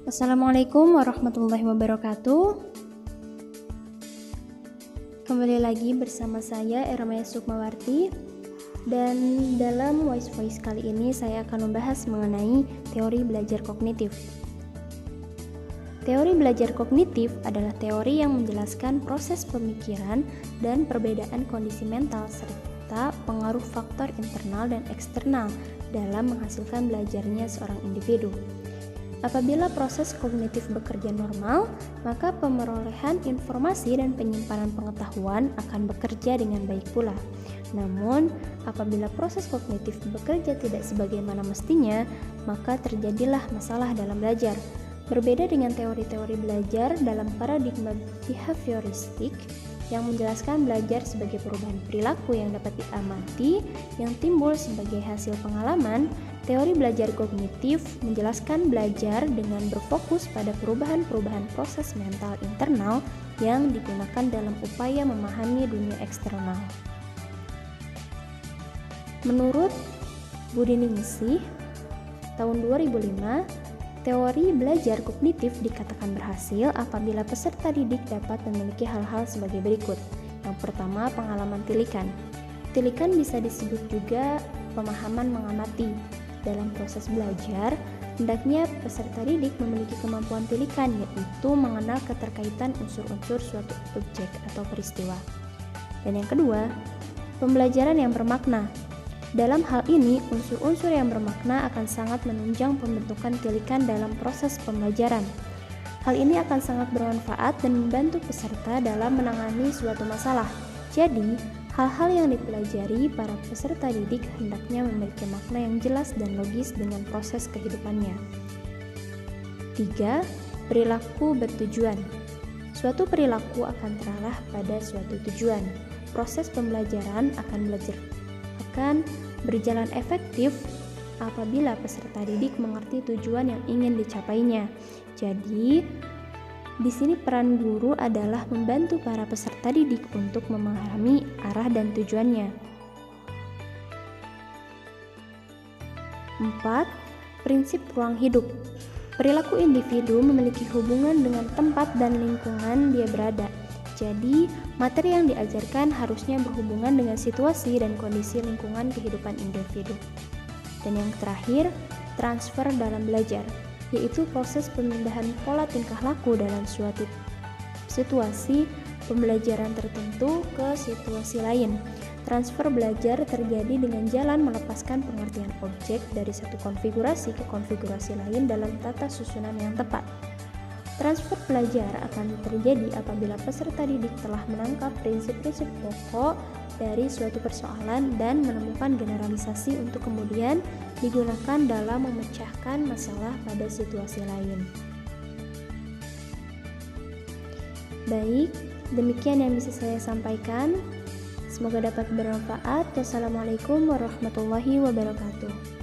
Assalamualaikum warahmatullahi wabarakatuh. Kembali lagi bersama saya Ermaya Sukmawarti. Dan dalam Wise Voice kali ini saya akan membahas mengenai teori belajar kognitif. Teori belajar kognitif adalah teori yang menjelaskan proses pemikiran dan perbedaan kondisi mental serta pengaruh faktor internal dan eksternal dalam menghasilkan belajarnya seorang individu. Apabila proses kognitif bekerja normal, maka pemerolehan informasi dan penyimpanan pengetahuan akan bekerja dengan baik pula. Namun, apabila proses kognitif bekerja tidak sebagaimana mestinya, maka terjadilah masalah dalam belajar. Berbeda dengan teori-teori belajar dalam paradigma behavioristik yang menjelaskan belajar sebagai perubahan perilaku yang dapat diamati yang timbul sebagai hasil pengalaman, teori belajar kognitif menjelaskan belajar dengan berfokus pada perubahan-perubahan proses mental internal yang digunakan dalam upaya memahami dunia eksternal. Menurut Budi Ningsih, tahun 2005, teori belajar kognitif dikatakan berhasil apabila peserta didik dapat memiliki hal-hal sebagai berikut. Yang pertama, pengalaman tilikan. Tilikan bisa disebut juga pemahaman mengamati. Dalam proses belajar, hendaknya peserta didik memiliki kemampuan tilikan, yaitu mengenal keterkaitan unsur-unsur suatu objek atau peristiwa. Dan yang kedua, pembelajaran yang bermakna. Dalam hal ini, unsur-unsur yang bermakna akan sangat menunjang pembentukan tilikan dalam proses pembelajaran. Hal ini akan sangat bermanfaat dan membantu peserta dalam menangani suatu masalah. Jadi, hal-hal yang dipelajari para peserta didik hendaknya memiliki makna yang jelas dan logis dengan proses kehidupannya. 3. Perilaku bertujuan. Suatu perilaku akan terarah pada suatu tujuan. Proses pembelajaran akan berjalan efektif apabila peserta didik mengerti tujuan yang ingin dicapainya. Jadi, di sini peran guru adalah membantu para peserta didik untuk memahami arah dan tujuannya. 4. Prinsip ruang hidup. Perilaku individu memiliki hubungan dengan tempat dan lingkungan dia berada. Jadi, materi yang diajarkan harusnya berhubungan dengan situasi dan kondisi lingkungan kehidupan individu. Dan yang terakhir, transfer dalam belajar, yaitu proses pemindahan pola tingkah laku dalam suatu situasi pembelajaran tertentu ke situasi lain. Transfer belajar terjadi dengan jalan melepaskan pengertian objek dari satu konfigurasi ke konfigurasi lain dalam tata susunan yang tepat. Transfer belajar akan terjadi apabila peserta didik telah menangkap prinsip-prinsip pokok dari suatu persoalan dan menemukan generalisasi untuk kemudian digunakan dalam memecahkan masalah pada situasi lain. Baik, demikian yang bisa saya sampaikan. Semoga dapat bermanfaat. Wassalamualaikum warahmatullahi wabarakatuh.